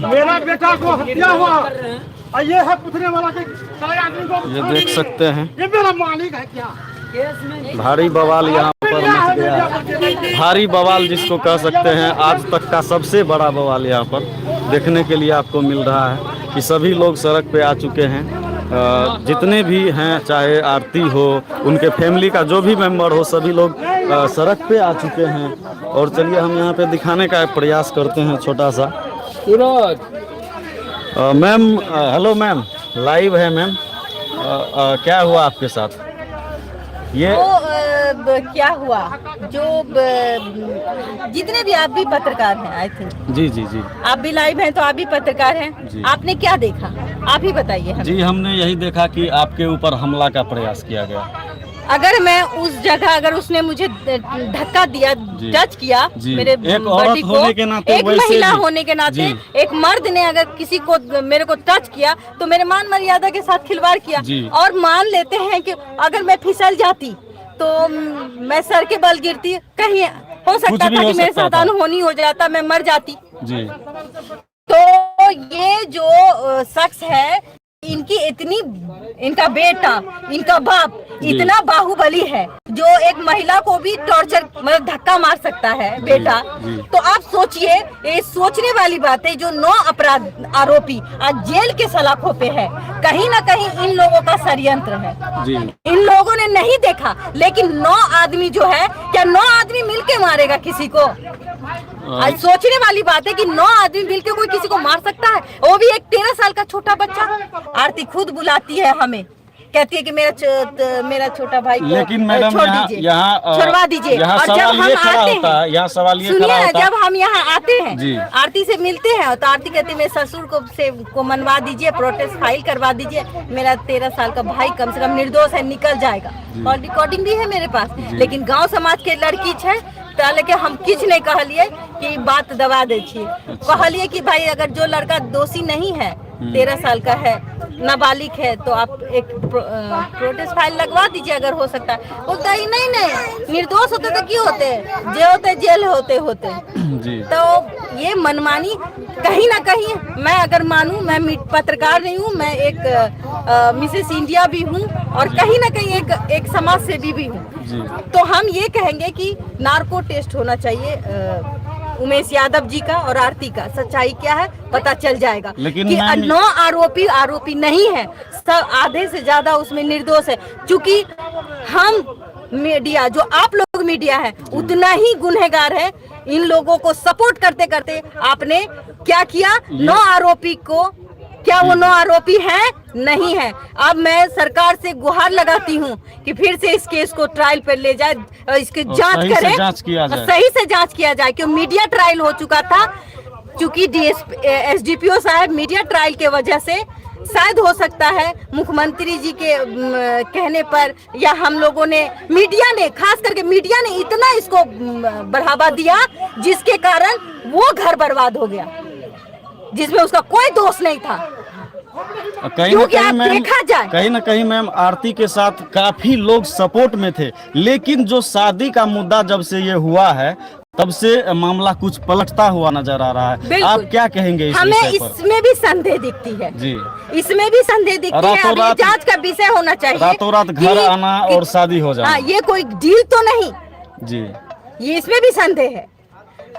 मेरा बेटा को हत्या हुआ, और ये है पूछने वाला कि सारे आदमी को, ये देख सकते हैं ये मेरा मालिक है क्या? भारी बवाल यहाँ पर मच गया है। भारी बवाल जिसको कह सकते हैं, आज तक का सबसे बड़ा बवाल यहाँ पर देखने के लिए आपको मिल रहा है कि सभी लोग सड़क पे आ चुके हैं। जितने भी हैं, चाहे आरती हो, उनके फैमिली का जो भी मेंबर हो, सभी लोग सड़क पे आ चुके हैं। और चलिए हम यहाँ पे दिखाने का प्रयास करते हैं छोटा सा। मैम, हेलो मैम, लाइव है मैम। क्या हुआ आपके साथ? ये क्या हुआ, जो जितने भी आप भी पत्रकार हैं, आई थिंक जी जी जी, आप भी लाइव हैं तो आप भी पत्रकार हैं, आपने क्या देखा आप ही बताइए हमें। जी हमने यही देखा कि आपके ऊपर हमला का प्रयास किया गया। अगर मैं उस जगह, अगर उसने मुझे धक्का दिया, टच किया मेरे एक औरत होने के नाते, एक महिला होने के नाते, एक मर्द ने अगर किसी को, मेरे को टच किया तो मेरे मान मर्यादा के साथ खिलवाड़ किया। और मान लेते हैं कि अगर मैं फिसल जाती तो मैं सर के बल गिरती, कहीं हो सकता था कि मेरे साथ अनहोनी हो जाता, मैं मर जाती जी। तो ये जो शख्स है, इनका बेटा, इनका बाप इतना बाहुबली है, जो एक महिला को भी टॉर्चर, मतलब धक्का मार सकता है बेटा। तो आप सोचिए, ये सोचने वाली बात है। जो 9 अपराध आरोपी आज जेल के सलाखों पे है, कहीं ना कहीं इन लोगों का षड्यंत्र है। इन लोगों ने नहीं देखा, लेकिन 9 आदमी जो है, क्या 9 आदमी मिलके मारेगा किसी को? आज सोचने वाली बात है कि 9 आदमी मिलके कोई किसी को मार सकता है, वो भी एक 13 साल का छोटा बच्चा। आरती खुद बुलाती है हमें, कहती है कि मेरा छोटा भाई को लेकिन मैडम छोड़वा दीजिए। और जब हम आते हैं, यहाँ सवाल ये सुनिए ना, जब हम यहाँ आते हैं, आरती से मिलते हैं, तो आरती कहती है मेरे ससुर को मनवा दीजिए, प्रोटेस्ट फाइल करवा दीजिए, मेरा 13 साल का भाई कम से कम निर्दोष है, निकल जाएगा। और रिकॉर्डिंग भी है मेरे पास। लेकिन गाँव समाज के लड़की है, लेकिन हम किछ नहीं कहलिए कि बात दबा दे छिए। कहलिए कि भाई अगर जो लड़का दोषी नहीं है, 13 साल का है, नाबालिग है, तो आप एक प्रोटेस्ट फाइल लगवा दीजिए अगर हो सकता है। बोलता है नहीं, निर्दोष होते तो क्यों होते, जेल होते जी। तो ये मनमानी, कहीं ना कहीं मैं अगर मानूं, मैं पत्रकार नहीं हूं, मैं एक मिसेस इंडिया भी हूं, और कहीं ना कहीं एक समाज सेवी भी हूं। तो हम ये कहेंगे कि नार्को टेस्ट होना चाहिए उमेश यादव जी का और आरती का। सच्चाई क्या है पता चल जाएगा। लेकिन कि 9 आरोपी नहीं है, सब आधे से ज्यादा उसमें निर्दोष है। क्योंकि हम मीडिया, जो आप लोग मीडिया है, उतना ही गुनहगार है। इन लोगों को सपोर्ट करते करते आपने क्या किया? 9 आरोपी को, क्या वो 9 आरोपी हैं? नहीं है। अब मैं सरकार से गुहार लगाती हूँ कि फिर से इस केस को ट्रायल पर ले जाए, इसकी जांच करें, सही से जांच किया जाए। क्यों मीडिया ट्रायल हो चुका था, क्योंकि एसडीपीओ साहब मीडिया ट्रायल के वजह से, शायद हो सकता है मुख्यमंत्री जी के कहने पर, या हम लोगों ने, मीडिया ने, खास करके मीडिया ने इतना इसको बढ़ावा दिया, जिसके कारण वो घर बर्बाद हो गया, जिसमें उसका कोई दोष नहीं था। कहीं ना कहीं मैम आरती के साथ काफी लोग सपोर्ट में थे, लेकिन जो शादी का मुद्दा जब से ये हुआ है, तब से मामला कुछ पलटता हुआ नजर आ रहा है। आप क्या कहेंगे इस हमें इसमें भी संदेह दिखती है जी, इसमें भी संदेह दिखती है। अभी जांच का विषय होना चाहिए। रातों रात घर आना और शादी हो जाना, ये कोई डील तो नहीं जी, ये इसमें भी संदेह है।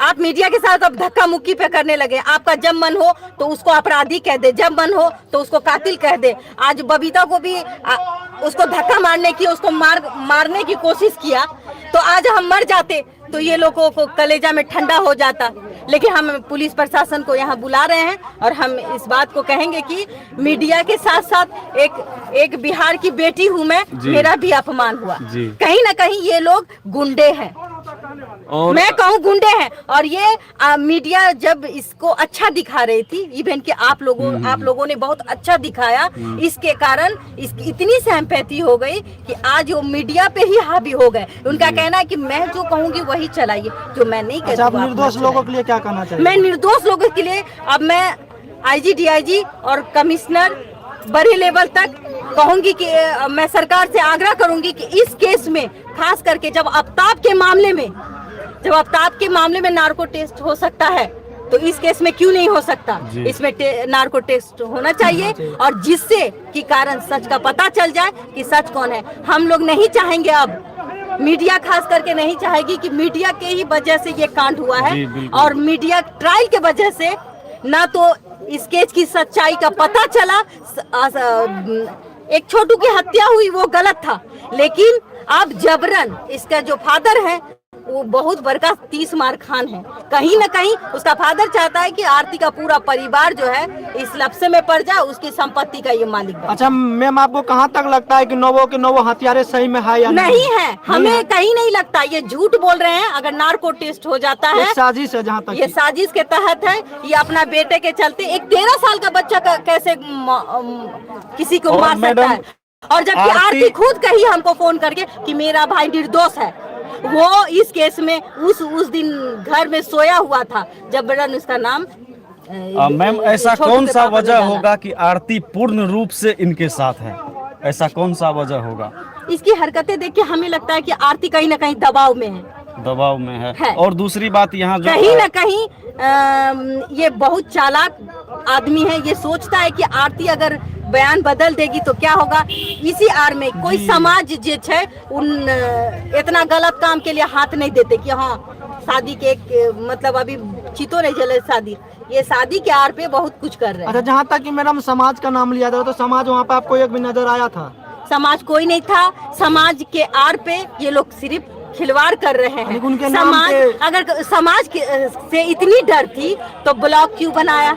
आप मीडिया के साथ अब धक्का मुक्की पे करने लगे। आपका जब मन हो तो उसको अपराधी कह दे, जब मन हो तो उसको कातिल कह दे। आज बबीता को भी उसको धक्का मारने की, उसको मारने की कोशिश किया, तो आज हम मर जाते तो ये लोगों को कलेजा में ठंडा हो जाता। लेकिन हम पुलिस प्रशासन को यहाँ बुला रहे हैं, और हम इस बात को कहेंगे कि मीडिया के साथ साथ एक बिहार की बेटी हूँ मैं, मेरा भी अपमान हुआ। कहीं ना कहीं ये लोग गुंडे हैं, और मैं कहूँ गुंडे हैं। और ये मीडिया जब इसको अच्छा दिखा रही थी, इवन कि आप लोगों ने बहुत अच्छा दिखाया, इसके कारण इसकी इतनी सहमति हो गई कि आज वो मीडिया पे ही हावी हो गए। उनका कहना है कि मैं जो कहूँगी वही चलाइए, जो मैं नहीं कहती। आप निर्दोष लोगों के लिए क्या कहना चाहिए? मैं निर्दोष लोगों के लिए अब मैं आईजी, डीआईजी और कमिश्नर बड़े लेवल तक कहूंगी कि मैं सरकार से आग्रह करूंगी कि इस केस में, खास करके जब आफ्ताब के मामले में नार्को टेस्ट हो सकता है, तो इस केस में क्यों नहीं हो सकता? इसमें नार्को टेस्ट होना चाहिए और जिससे कि कारण सच का पता चल जाए कि सच कौन है। हम लोग नहीं चाहेंगे, अब मीडिया खास करके नहीं चाहेगी कि मीडिया के ही वजह से ये कांड हुआ है और मीडिया ट्रायल के वजह से ना तो इस केस की सच्चाई का पता चला। एक छोटू की हत्या हुई वो गलत था, लेकिन अब जबरन इसका जो फादर है वो बहुत बड़का 30 मार खान है। कहीं ना कहीं उसका फादर चाहता है कि आरती का पूरा परिवार जो है इस लफ्ज़े में पड़ जाए, उसकी संपत्ति का ये मालिक बने। अच्छा मैम, आपको कहाँ तक लगता है कि नौवों के नौवों हथियारे सही में है या नहीं है? हमें कहीं नहीं लगता, ये झूठ बोल रहे हैं। अगर नार्को टेस्ट हो जाता है, साजिश है, जहाँ तक ये साजिश के तहत है। ये अपना बेटे के चलते एक 13 साल का बच्चा का कैसे किसी को मार सकता है? और जबकि आरती खुद कही हमको फोन करके कि मेरा भाई निर्दोष है। वो इस केस में उस दिन घर में सोया हुआ था जब बड़न उसका नाम मैम, ऐसा कौन सा वजह होगा कि आरती पूर्ण रूप से इनके साथ है? ऐसा कौन सा वजह होगा? इसकी हरकतें देख के हमें लगता है कि आरती कहीं ना कहीं दबाव में है। और दूसरी बात यहाँ जो कहीं ना कहीं ये बहुत चालाक आदमी है। ये सोचता है कि आरती अगर बयान बदल देगी तो क्या होगा। इसी आड़ में कोई समाज जे है उन इतना गलत काम के लिए हाथ नहीं देते कि हाँ शादी के मतलब अभी चितो नहीं जले शादी, ये शादी के आड़ पे बहुत कुछ कर रहे हैं। अच्छा, जहाँ तक कि मैडम समाज का नाम लिया था, तो समाज वहाँ पे आपको एक भी नजर आया था? समाज कोई नहीं था। समाज के आड़ पे ये लोग सिर्फ खिलवाड़ कर रहे हैं। समाज अगर समाज से इतनी डर थी तो ब्लॉग क्यों बनाया?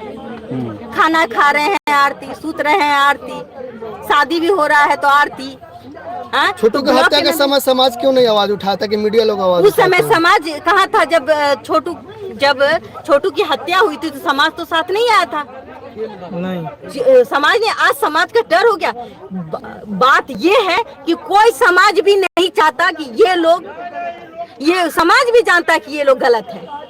खाना खा रहे हैं आरती, सूत रहे हैं आरती, शादी भी हो रहा है तो आरती। छोटू की हत्या के समय समाज क्यों नहीं आवाज उठाता कि मीडिया लोग आवाज? उस समय समाज कहाँ था? जब छोटू की हत्या हुई थी तो समाज तो साथ नहीं आया था। नहीं, समाज ने आज समाज का डर हो गया। बात ये है कि कोई समाज भी नहीं चाहता कि ये समाज भी जानता है कि ये लोग गलत है।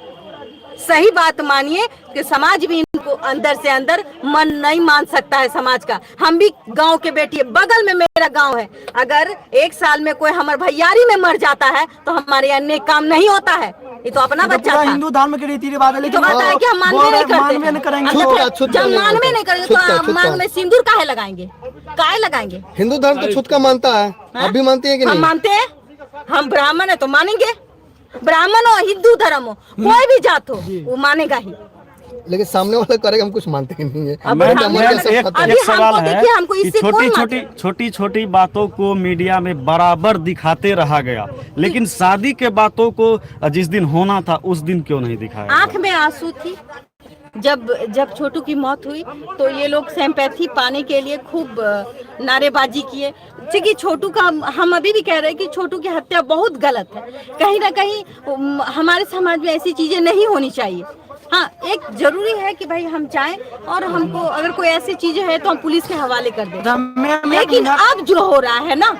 सही बात मानिए कि समाज भी इनको अंदर से अंदर मन नहीं मान सकता है समाज का। हम भी गांव के बेटी है, बगल में मेरा गांव है। अगर एक साल में कोई हमारे भैयारी में मर जाता है तो हमारे अन्य काम नहीं होता है। ये तो अपना बच्चा था। हिंदू धर्म के रीति रिवाज है, तो कहता है कि हम मानवे नहीं करते। जब मानवे नहीं करेंगे तो मांग में सिंदूर काहे लगाएंगे? काहे लगाएंगे? हिंदू धर्म तो छूत का मानता है, आप भी मानते हैं कि नहीं? हम मानते हैं। हम ब्राह्मण है तो मानेंगे। ब्राह्मण हो, हिंदू धर्म हो, कोई भी जात हो, वो मानेगा ही। लेकिन सामने वाला करेगा, हम कुछ मानते ही नहीं है। एक सवाल है कि छोटी छोटी बातों को मीडिया में बराबर दिखाते रहा गया, लेकिन शादी के बातों को जिस दिन होना था उस दिन क्यों नहीं दिखाया? आंख में आंसू थी। जब छोटू की मौत हुई तो ये लोग सिंपैथी पाने के लिए खूब नारेबाजी किए। क्योंकि छोटू का हम अभी भी कह रहे हैं कि छोटू की हत्या बहुत गलत है। कहीं ना कहीं हमारे समाज में ऐसी चीजें नहीं होनी चाहिए। हाँ, एक जरूरी है कि भाई हम जाएं और हमको अगर कोई ऐसी चीजें है तो हम पुलिस के हवाले कर दें। लेकिन अब जो हो रहा है ना,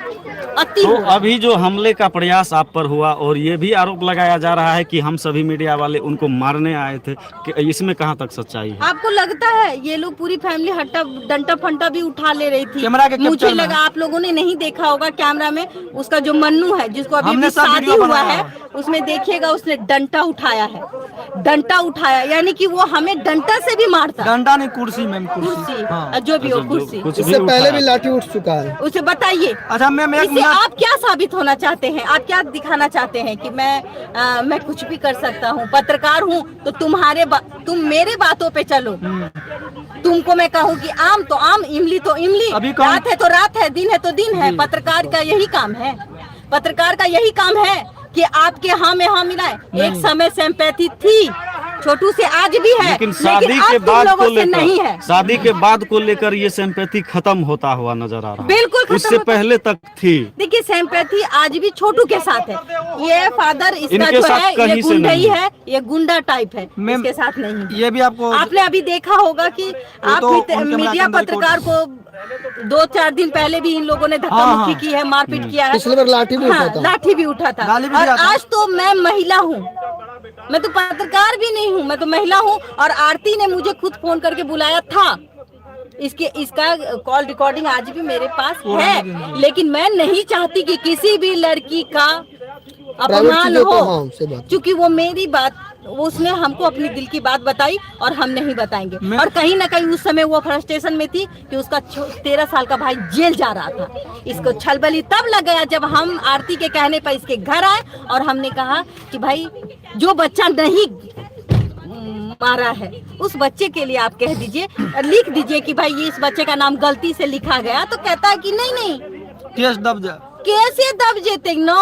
तो अभी जो हमले का प्रयास आप पर हुआ और ये भी आरोप लगाया जा रहा है कि हम सभी मीडिया वाले उनको मारने आए थे, कि इसमें कहाँ तक सच्चाई है? आपको लगता है ये लोग पूरी फैमिली डंटा फंटा भी उठा ले रही थी? मुझे लगा आप लोगों ने नहीं देखा होगा कैमरा में, उसका जो मन्नू है जिसको अभी भी शादी हुआ है उसमें देखिएगा, उसने डंटा उठाया है। डंटा उठाया यानी कि वो हमें डंटा से भी मारता। डंडा नहीं, कुर्सी मैम, कुर्सी। जो भी हो, कुर्सी। इससे पहले भी लाठी उठ चुका है। उसे बताइए। अच्छा मैम, आप क्या साबित होना चाहते हैं? आप क्या दिखाना चाहते हैं कि मैं कुछ भी कर सकता हूँ, पत्रकार हूँ तो तुम मेरे बातों पे चलो। तुमको मैं कहूँ कि आम तो आम, इमली तो इमली, रात है तो रात है, दिन है तो दिन है। पत्रकार का यही काम है। पत्रकार का यही काम है कि आपके हाँ में हाँ मिलाए। एक समय सिंपैथी थी छोटू से, आज भी है, लेकिन शादी के बाद को लेकर नहीं है। शादी के बाद को लेकर ये सिंपैथी खत्म होता हुआ नजर आ रहा है। बिल्कुल, उससे पहले तक थी। देखिए सिंपैथी आज भी छोटू के साथ है। ये फादर इसका जो है ये गुंडई है, ये गुंडा टाइप है, इसके साथ नहीं। ये भी आपने अभी देखा होगा कि आप मीडिया पत्रकार को 2-4 दिन पहले भी इन लोगों ने धक्का मुक्की की है, मारपीट किया है। पिछले बार लाठी भी उठा था। और आज तो मैं महिला हूँ, मैं तो पत्रकार भी नहीं हूँ, मैं तो महिला हूँ। और आरती ने मुझे खुद फोन करके बुलाया था। इसका कॉल रिकॉर्डिंग आज भी मेरे पास है। लेकिन मैं नहीं चाहती कि किसी भी लड़की का अपमान चीजों को, हो, हाँ, से बात। क्योंकि वो मेरी बात, उसने हमको अपनी दिल की बात बताई और हम नहीं बताएंगे। और कहीं ना कहीं उस समय वो फ्रस्ट्रेशन में थी कि उसका 13 साल का भाई जेल जा रहा था। इसको छलबली तब लग गया जब हम आरती के कहने पर इसके घर आए और हमने कहा कि भाई जो बच्चा नहीं मारा है उस बच्चे के लिए आप कह दीजिए, लिख दीजिए कि भाई ये इस बच्चे का नाम गलती से लिखा गया। तो कहता है कि नहीं केस दब जा, कैसे दब जेते न,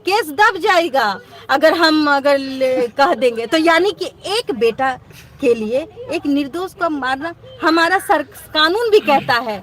केस दब जाएगा अगर हम कह देंगे तो। यानी कि एक बेटा के लिए एक निर्दोष को मारना, हमारा कानून भी कहता है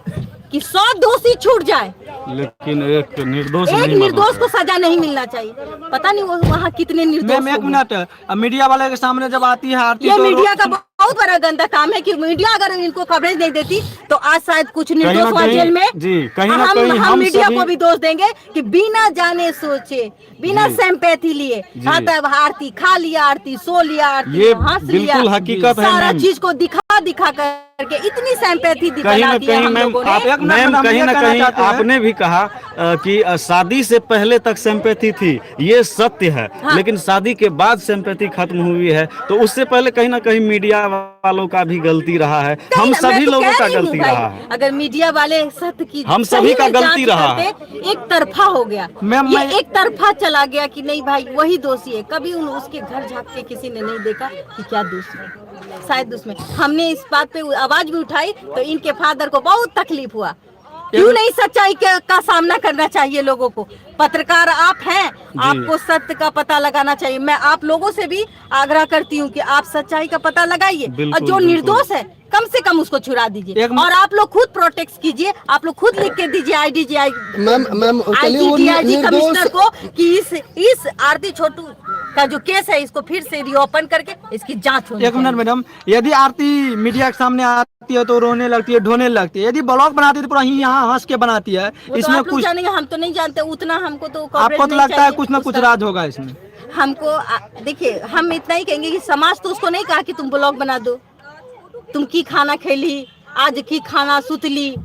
कि 100 दोषी छूट जाए लेकिन एक निर्दोष को सजा नहीं मिलना चाहिए। पता नहीं वो वहाँ कितने निर्दोष। मैम एक मिनट, मीडिया वाले के सामने जब आती है आरती, ये तो मीडिया का बहुत बड़ा गंदा काम है कि मीडिया अगर इनको कवरेज नहीं देती तो आज शायद कुछ निर्दोष हुआ जेल में। जी, कहीं ना कहीं हम मीडिया को भी दोष देंगे कि बिना जाने सोचे, बिना सिंपैथी लिए आरती खा लिया, आरती सो लिया, आरती हंस लिया, बिल्कुल हकीकत है। सारा चीज को दिखा करके इतनी सिंपैथी दिखा दी है हम लोगों ने। मैम कहीं ना कहीं आपने भी कहा कि शादी से पहले तक सिंपैथी थी, ये सत्य है। हाँ। लेकिन शादी के बाद सिंपैथी खत्म हुई है, तो उससे पहले कहीं ना कहीं मीडिया वालों का भी गलती रहा है, हम सभी लोगों का गलती रहा है। अगर मीडिया वाले सत्य की, हम सभी का गलती रहा है। एक तरफा हो गया, ये एक तरफा चला गया कि नहीं भाई वही दोषी है। कभी उसके घर झाँक के किसी ने नहीं देखा कि क्या दोषी है, शायद उसमें। हमने इस बात पे आवाज भी उठाई तो इनके फादर को बहुत तकलीफ हुआ। क्यों नहीं सच्चाई का सामना करना चाहिए लोगों को? पत्रकार आप हैं, आपको सत्य का पता लगाना चाहिए। मैं आप लोगों से भी आग्रह करती हूँ कि आप सच्चाई का पता लगाइए और जो निर्दोष है कम से कम उसको छुड़ा दीजिए। और आप लोग खुद प्रोटेक्ट कीजिए, आप लोग खुद लिख के दीजिए IDGI कमिश्नर को कि इस आरती छोटू का जो केस है इसको फिर से रीओपन करके इसकी जांच होनी। एक मिनट मैडम, यदि आरती मीडिया के सामने आती है तो रोने लगती है, ढोने लगती है। यदि ब्लॉग बनाती है तो पूरा यहाँ हंस के बनाती है। इसमें कुछ जानेंगे, हम तो नहीं जानते उतना। हमको तो आपको तो लगता है कुछ ना कुछ राज होगा इसमें। हमको देखिए, हम इतना ही कहेंगे कि समाज तो उसको नहीं कहा कि तुम ब्लॉग बना दो, तुम की खाना खेली, आज की खाना सुतली,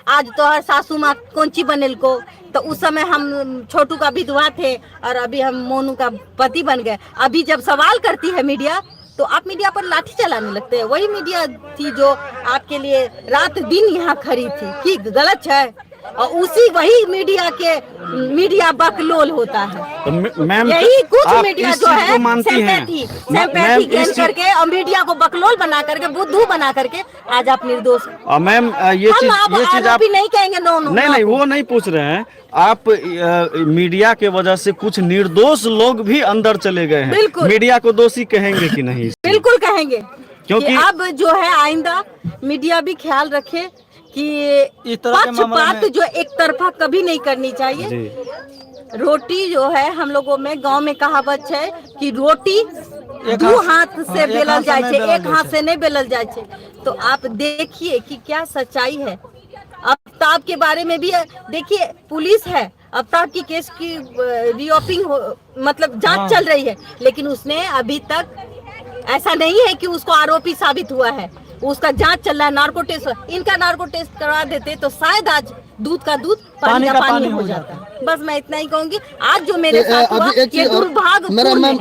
आज तो हर सासू माँ कौनची बनेल को। तो उस समय हम छोटू का विधवा थे और अभी हम मोनू का पति बन गए। अभी जब सवाल करती है मीडिया तो आप मीडिया पर लाठी चलाने लगते हैं। वही मीडिया थी जो आपके लिए रात दिन यहाँ खड़ी थी, कि गलत है? और उसी वही मीडिया बकलोल होता है। तो मैम यही कुछ मीडिया जो है सिंपैथी गेन करके और मीडिया को बकलोल बना करके, बुद्धू बना करके आज आप निर्दोष। मैम ये चीज आप नहीं कहेंगे। नहीं वो नहीं पूछ रहे हैं आप। मीडिया के वजह से कुछ निर्दोष लोग भी अंदर चले गए हैं। मीडिया को दोषी कहेंगे कि नहीं? बिल्कुल कहेंगे, क्योंकि अब जो है आइंदा मीडिया भी ख्याल रखे कि पक्षपात जो एक तरफा कभी नहीं करनी चाहिए। रोटी जो है हम लोगों में गांव में कहावत है कि रोटी दो हाथ से बेलल जाए, एक हाथ से नहीं बेलल जाए। तो आप देखिए कि क्या सच्चाई है। आफ्ताब के बारे में भी देखिए, पुलिस है, आफ्ताब की केस की रीओपनिंग मतलब जांच चल रही है, लेकिन उसने अभी तक ऐसा नहीं है कि उसको आरोपी साबित हुआ है। उसका जांच चल रहा है, नार्को टेस्ट। इनका नार्को टेस्ट करवा देते तो शायद आज दूध का दूध पानी का पानी हो जाता। बस मैं इतना ही कहूंगी। आज जो मेरे साथ हुआ ये दुर्भाग्यपूर्ण है।